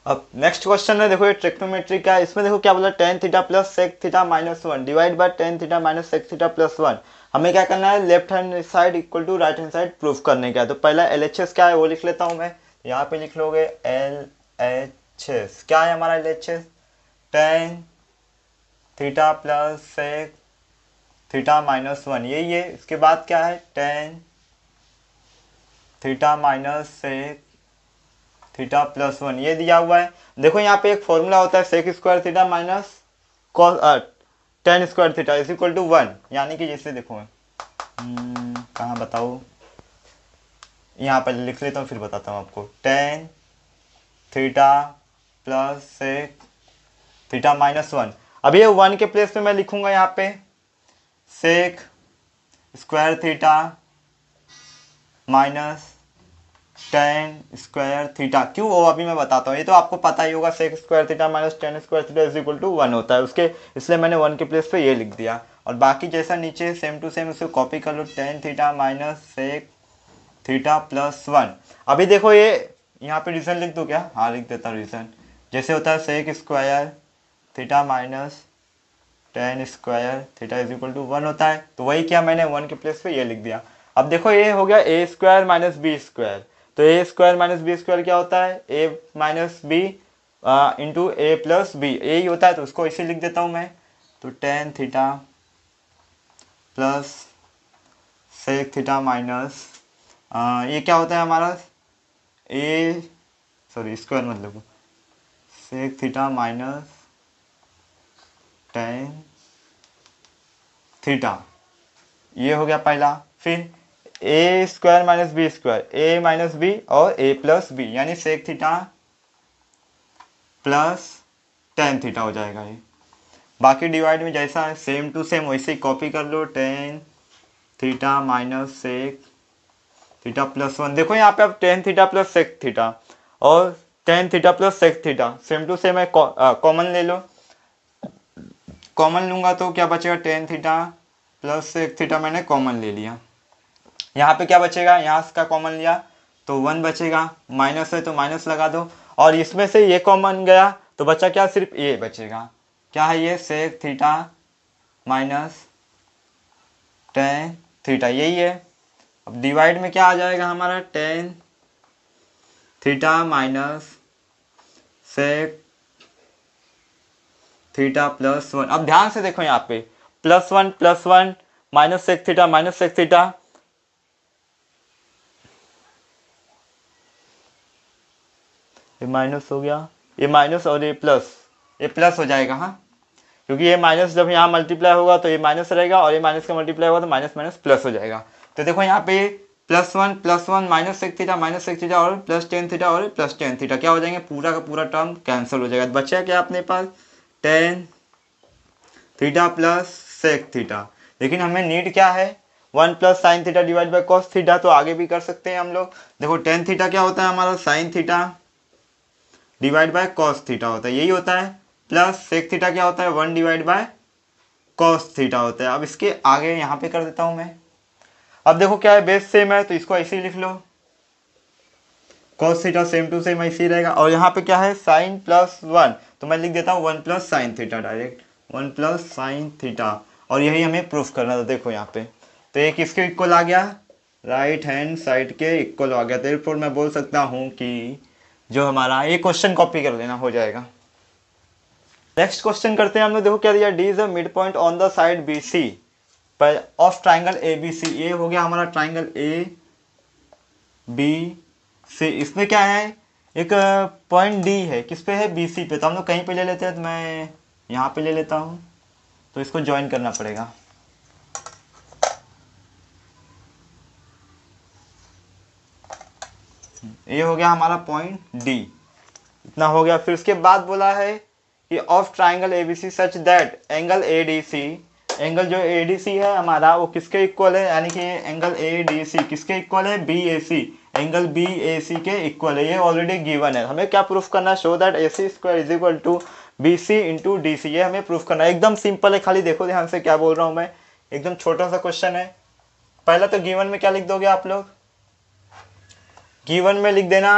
अब next question है, देखो ये ट्रिग्नोमेट्री का है। इसमें देखो क्या बोला, tan theta plus sec theta minus one divide by tan theta minus sec theta plus one. हमें क्या करना है, left hand side equal to right hand side proof करने का है। तो पहला एल एच एस क्या है वो लिख लेता हूँ मैं। यहाँ पे लिख लोगे एल एच एस, क्या है हमारा L H S, tan theta plus sec theta minus one, यही है। इसके बाद क्या है, tan theta minus sec theta plus one, ये दिया हुआ है। देखो यहाँ पे एक फॉर्मूला होता है, sec square theta minus cos tan square theta is equal to one. यानी कि जैसे देखो कहाँ बताओ, यहाँ पर लिख लेता हूँ फिर बताता हूँ आपको। Tan theta plus sec theta minus one. अब ये वन के प्लेस पे मैं लिखूंगा यहाँ पे sec square theta minus tan square theta. क्यों, वो अभी मैं बताता हूँ। ये तो आपको पता ही होगा, sec square theta minus tan square theta is equal to one होता है उसके, इसलिए मैंने वन के प्लेस पे ये लिख दिया। और बाकी जैसा नीचे सेम टू सेम उसको कॉपी कर लो, tan theta minus sec theta plus one. अभी देखो ये यहाँ पे रीजन लिख दो क्या, हाँ लिख देता हूँ रीजन। जैसे होता है sec square theta minus tan square theta is equal to one होता है, तो वही क्या मैंने वन के प्लेस पे ये लिख दिया। अब देखो ये हो गया ए स्क्वायर माइनस बी स्क्वायर। तो ए स्क्वायर माइनस बी स्क्वायर क्या होता है, ए माइनस बी इंटू ए प्लस बी, यही होता है। तो उसको इसे लिख देता हूँ मैं। तो tan theta plus sec theta minus ये क्या होता है हमारा, ए सॉरी स्क्वायर मतलब sec theta minus tan theta, ये हो गया पहला। फिर A square minus B square, A minus B और ए प्लस बी, यानी sec theta plus tan theta हो जाएगा ये। बाकी डिवाइड में जैसा है सेम टू सेम वैसे ही कॉपी कर लो, tan theta minus sec theta plus one. देखो यहाँ पे अब tan theta plus sec theta और tan theta plus sec theta same to same है, कॉमन ले लो। कॉमन लूंगा तो क्या बचेगा, tan theta plus sec theta मैंने कॉमन ले लिया। यहाँ पे क्या बचेगा, यहाँ का कॉमन लिया तो वन बचेगा, माइनस है तो माइनस लगा दो। और इसमें से ये कॉमन गया तो बचा क्या, सिर्फ ये बचेगा। क्या है ये, sec theta minus tan theta, यही है। अब डिवाइड में क्या आ जाएगा हमारा, tan theta minus sec theta plus one. अब ध्यान से देखो यहाँ पे plus one minus sec theta, ये माइनस हो गया, ये माइनस और ये प्लस हो जाएगा। हाँ, क्योंकि ये माइनस जब यहाँ मल्टीप्लाई होगा तो ये माइनस रहेगा और ये माइनस का मल्टीप्लाई होगा तो माइनस माइनस प्लस हो जाएगा। तो देखो यहाँ पे plus one minus sec theta और प्लस टेन थीटा और प्लस टेन थीटा क्या हो जाएंगे, पूरा का पूरा टर्म कैंसिल हो जाएगा। बचा क्या अपने पास, tan theta plus sec theta. लेकिन हमें नीड क्या है, one plus sine theta divide by cos theta. तो आगे भी कर सकते हैं हम लोग। देखो टेन थीटा क्या होता है हमारा, sign theta divide by cos theta होता है, यही होता है। प्लस सेक थीटा क्या होता है, one divide by cos theta होता है। अब इसके आगे यहाँ पे कर देता हूँ मैं। अब देखो क्या है, बेस सेम है तो इसको ऐसे ही लिख लो, cos theta same to same ऐसे ही रहेगा। और यहाँ पे क्या है, साइन प्लस वन, तो मैं लिख देता हूँ one plus sine theta direct, one plus sine theta. और यही हमें प्रूफ करना था। देखो यहाँ पे तो एक इसके इक्वल आ गया, राइट हैंड साइड के इक्वल आ गया। देयरफॉर मैं बोल सकता हूँ कि जो हमारा ये क्वेश्चन कॉपी कर लेना हो जाएगा। नेक्स्ट क्वेश्चन करते हैं हम लोग। देखो क्या दिया, D is a mid point on the side B C पर of triangle A B C. ये हो गया हमारा ट्राइंगल ए बी सी। इसमें क्या है, एक पॉइंट डी है, किस पे है, बी सी पे। तो हम लोग कहीं पे ले लेते हैं, तो मैं यहाँ पे ले लेता हूँ। तो इसको ज्वाइन करना पड़ेगा। ये हो गया हमारा पॉइंट डी, इतना हो गया। फिर उसके बाद बोला है कि of triangle ABC such that angle ADC, angle जो एडीसी है हमारा वो किसके इक्वल है, यानी कि एंगल एडीसी किसके इक्वल है, बीएसी, एंगल बीएसी के इक्वल है। ये ऑलरेडी गिवन है। हमें क्या प्रूफ करना है, show that AC square is equal to BC into D C. ये हमें प्रूफ करना है। एकदम सिंपल है, खाली देखो ध्यान से क्या बोल रहा हूँ मैं। एकदम छोटा सा क्वेश्चन है। पहला तो गिवन में क्या लिख दोगे आप लोग, गिवन में लिख देना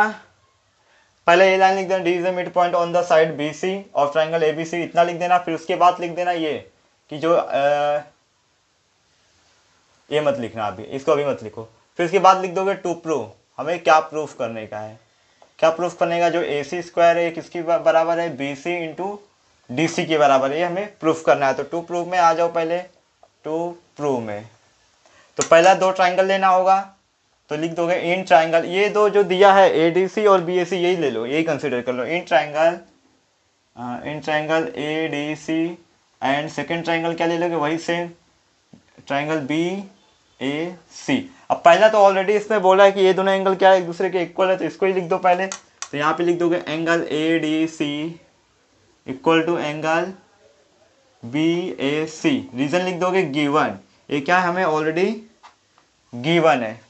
पहले ये लाइन लिख देना, D is a mid point on the side B C और ट्राइंगल ए बी सी, इतना लिख देना। फिर उसके बाद लिख देना ये कि जो ये मत लिखना अभी, इसको अभी मत लिखो। फिर उसके बाद लिख दोगे टू प्रूव, हमें क्या प्रूफ करने का है, क्या प्रूफ करने का, जो ए सी स्क्वायर है किसकी बराबर है, B C into D C के बराबर है, ये हमें प्रूफ करना है। तो टू प्रूफ में आ जाओ, पहले टू प्रूव में तो पहला दो ट्राइंगल लेना होगा, तो लिख दोगे इन ट्राइंगल, ये दो जो दिया है ए डी सी और बी ए सी, यही ले लो, यही कंसिडर कर लो। In triangle A D C and second triangle क्या ले लोगे, वही same triangle B A C. अब पहला तो ऑलरेडी इसमें बोला है कि ये दोनों एंगल क्या है, एक दूसरे के इक्वल है, तो इसको ही लिख दो पहले। तो यहाँ पे लिख दोगे angle A D C equal to angle B A C, reason लिख दोगे गिवन, ये क्या है हमें ऑलरेडी गिवन है।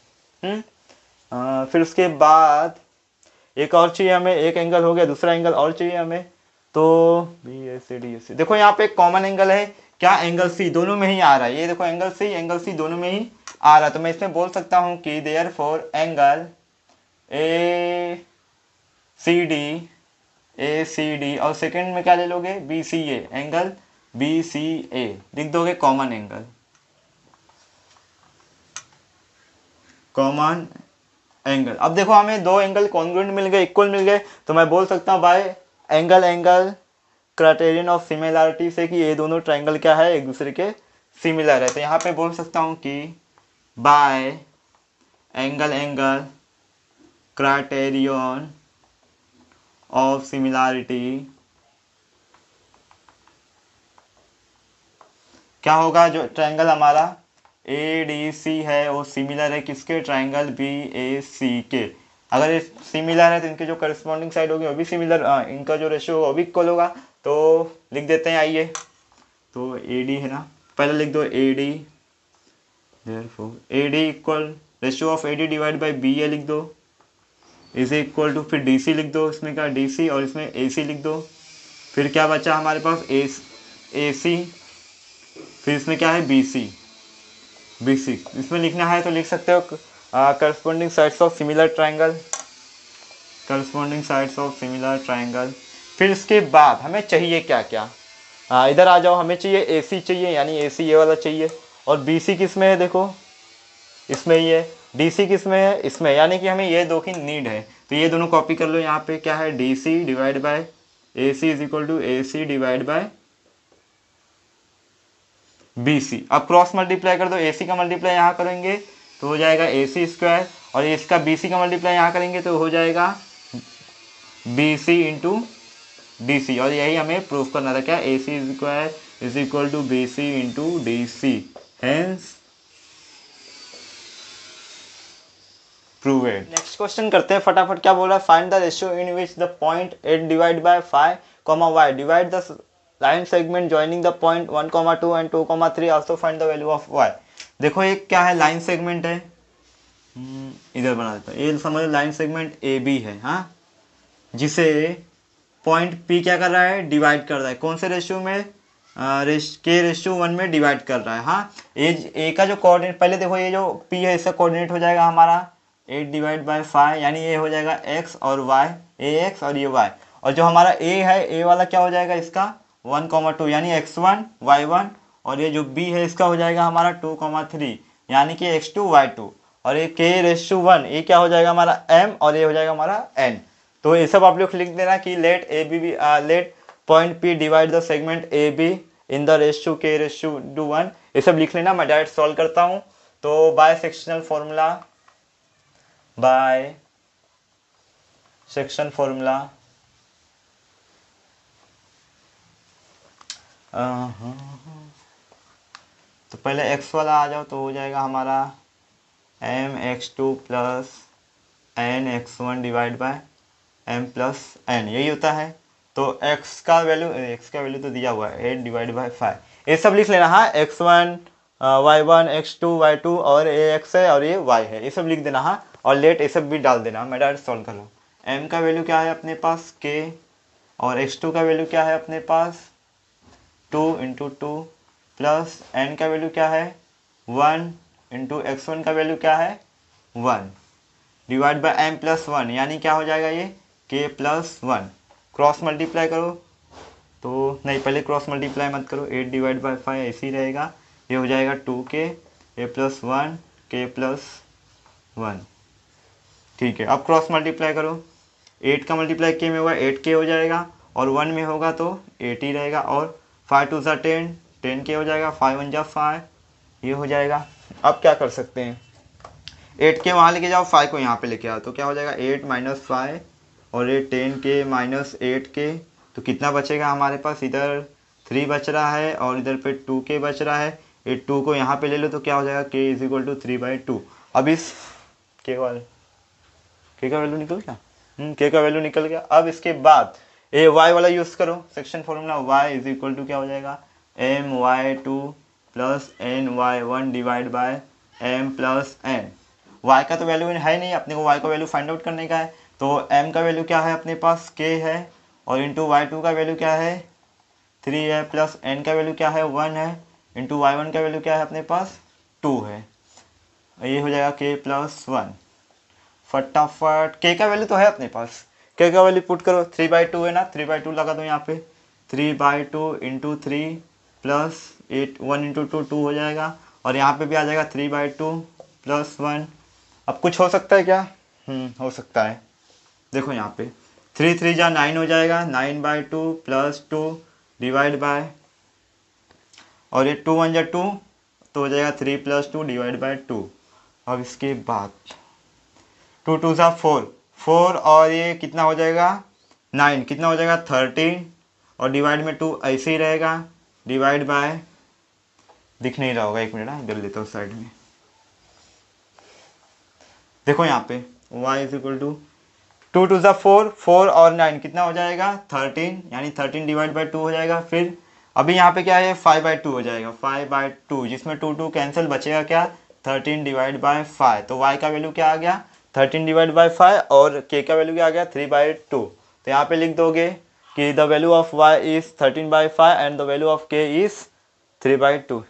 फिर उसके बाद एक और चाहिए हमें, एक एंगल हो गया, दूसरा एंगल और चाहिए हमें, तो B A C D A सी। देखो यहाँ पे एक कॉमन एंगल है, क्या, एंगल सी, दोनों में ही आ रहा है, ये देखो एंगल सी दोनों में ही आ रहा है। तो मैं इसमें बोल सकता हूँ कि therefore angle A C D और सेकंड में क्या ले लोगे, B C A, angle B C A लिख दोगे, कॉमन एंगल, कॉमन एंगल। अब देखो हमें दो एंगल कॉन्ग्रुएंट मिल गए, इक्वल मिल गए, तो मैं बोल सकता हूँ bye angle criterion of similarity से कि ये दोनों ट्राइंगल क्या है, एक दूसरे के सिमिलर है। तो यहाँ पे बोल सकता हूँ कि bye angle criterion of similarity क्या होगा, जो ट्राइंगल हमारा ए डी सी है वो सिमिलर है किसके, ट्राइंगल बी ए सी के। अगर ये सिमिलर है तो इनके जो करस्पॉन्डिंग साइड होगी वो भी सिमिलर, इनका जो रेशियो होगा वो भी इक्वल होगा। तो लिख देते हैं, आइए, तो ए डी है ना, पहले लिख दो A D, therefore A D equal ratio of A D divide by B A लिख दो, इज इक्वल टू, फिर डी सी लिख दो, इसमें क्या डी सी और इसमें ए सी लिख दो। फिर क्या बचा हमारे पास, ए सी, फिर इसमें क्या है बी सी, इसमें लिखना है तो लिख सकते हो corresponding sides of similar triangle, corresponding sides of similar triangle. फिर इसके बाद हमें चाहिए क्या क्या, इधर आ जाओ, हमें चाहिए ए सी चाहिए, यानी ए सी ये वाला चाहिए, और बी सी किस में है, देखो इसमें ही है, डी सी किस में है, इसमें, यानी कि हमें ये दो की नीड है। तो ये दोनों कॉपी कर लो, यहाँ पे क्या है, D C divide by A C is equal to A C divide by B C. अब क्रॉस मल्टीप्लाई कर दो, ए सी का मल्टीप्लाई यहाँ करेंगे तो हो जाएगा ए सी स्क्वायर, और इसका बी सी का मल्टीप्लाई यहाँ करेंगे तो हो जाएगा B C into D C. और यही हमें प्रूफ करना था, क्या, A C square is equal to B C into D C, hence proved. Next question करते हैं फटाफट, क्या बोल रहा है, find the ratio in which the point 8 divide by 5 y divide the line segment joining the point 1,2 and 2,3, also find the value of y। देखो ये क्या है, लाइन सेगमेंट है, इधर बना देता हूँ, ये समझ लाइन सेगमेंट ए बी है, हाँ, जिसे पॉइंट P क्या कर रहा है, डिवाइड कर रहा है, कौन से रेशियो में, के रेशियो 1 में डिवाइड कर रहा है। हाँ, ए का जो कोऑर्डिनेट, पहले देखो ये जो P है इसका कोऑर्डिनेट हो जाएगा हमारा 8 डिवाइड बाय 5, यानी ये हो जाएगा x और y, ax और ये y, और जो हमारा a है, a वाला क्या हो जाएगा इसका 1,2, यानी x1 y1, और ये जो b है इसका हो जाएगा हमारा 2,3, यानी कि x2 y2, और ये k रेशियो 1, ये क्या हो जाएगा हमारा m, और ये हो जाएगा हमारा n। तो ये सब आप लोग लिख देना कि let point P divide the segment A be in the ratio k ratio two 1, ये सब लिख लेना, मैं डायरेक्ट सॉल्व करता हूँ। तो by sectional formula, by section formula, तो पहले x वाला आ जाओ, तो हो जाएगा हमारा mx2 plus n x1 divide by m plus n, यही होता है। तो x का वैल्यू तो दिया हुआ है 8 डिवाइड बाय 5, ये सब लिख लेना। हाँ, x1 y1 x2 y2 और ये x है और ये y है, ये सब लिख देना। हाँ, और लेट ये सब भी डाल देना, मैं डायरेक्ट सॉल्व कर रहा हूँ। m का वैल्यू क्या है अपने पास k, और x2 का वैल्यू क्या है अपने पास 2 इंटू 2, प्लस n का वैल्यू क्या है 1 इंटू x1 का वैल्यू क्या है 1, डिवाइड बाय m प्लस 1, यानी क्या हो जाएगा ये के प्लस 1, क्रॉस मल्टीप्लाई करो तो नहीं, पहले क्रॉस मल्टीप्लाई मत करो, 8 डिवाइड बाई 5 ऐसे ही रहेगा, ये हो जाएगा 2k ए प्लस 1 के प्लस 1। ठीक है, अब क्रॉस मल्टीप्लाई करो, 8 का मल्टीप्लाई के में होगा 8k हो जाएगा, और 1 में होगा तो 8 ही रहेगा, और 5 2 10, 10k हो जाएगा, 5 1 5, ये हो जाएगा। अब क्या कर सकते हैं, 8k वहाँ लेके जाओ, 5 को यहाँ पे लेके आओ, तो क्या हो जाएगा 8 माइनस 5, और ये 10k माइनस 8k, तो कितना बचेगा हमारे पास, इधर 3 बच रहा है और इधर पे 2k बच रहा है, ये 2 को यहाँ पे ले लो तो क्या हो जाएगा k इज इक्वल टू 3/2। अब इस k का वैल्यू निकल गया, k का वैल्यू निकल गया। अब इसके बाद ये y वाला यूज़ करो, section formula, y is equal to क्या हो जाएगा my2 plus ny1 divide by m plus n। y का तो वैल्यू है नहीं, अपने को y का वैल्यू फाइंड आउट करने का है, तो m का वैल्यू क्या है अपने पास k है, और इंटू y2 का वैल्यू क्या है 3 है, प्लस n का वैल्यू क्या है 1 है, इंटू y1 का वैल्यू क्या है अपने पास 2 है, ये हो जाएगा k प्लस 1। फटाफट k का वैल्यू तो है अपने पास, k का वैल्यू पुट करो, 3/2 है ना, 3/2 लगा दो यहाँ पे, 3/2 इंटू 3 प्लस 8, 1 इंटू 2 2 हो जाएगा, और यहाँ पे भी आ जाएगा 3/2 प्लस 1। अब कुछ हो सकता है क्या, हो सकता है, देखो यहाँ पे 3 3 जा 9 हो जाएगा, 9/2 प्लस 2 डिवाइड बाय, और ये 2 1 जा 2 तो हो जाएगा 3 प्लस 2 डिवाइड बाय 2। अब इसके बाद 2 2 जा 4, 4 और ये कितना हो जाएगा 9, कितना हो जाएगा 13, और डिवाइड में 2 ऐसे ही रहेगा, डिवाइड बाय, दिख नहीं रहा होगा, एक मिनट इधर लेता हूँ साइड में, देखो यहाँ पे y इज इक्वल टू 2 2 जा 4, 4 और 9 कितना हो जाएगा 13, यानी 13 डिवाइड बाई 2 हो जाएगा। फिर अभी यहाँ पे क्या है 5/2 हो जाएगा, 5/2, जिसमें 2 2 कैंसिल, बचेगा क्या 13 डिवाइड बाई 5, तो y का वैल्यू क्या आ गया 13 डिवाइड बाई 5, और k का वैल्यू क्या आ गया 3/2। तो यहाँ पे लिख दोगे कि the value of y is 13/5 and the value of k is 3/2।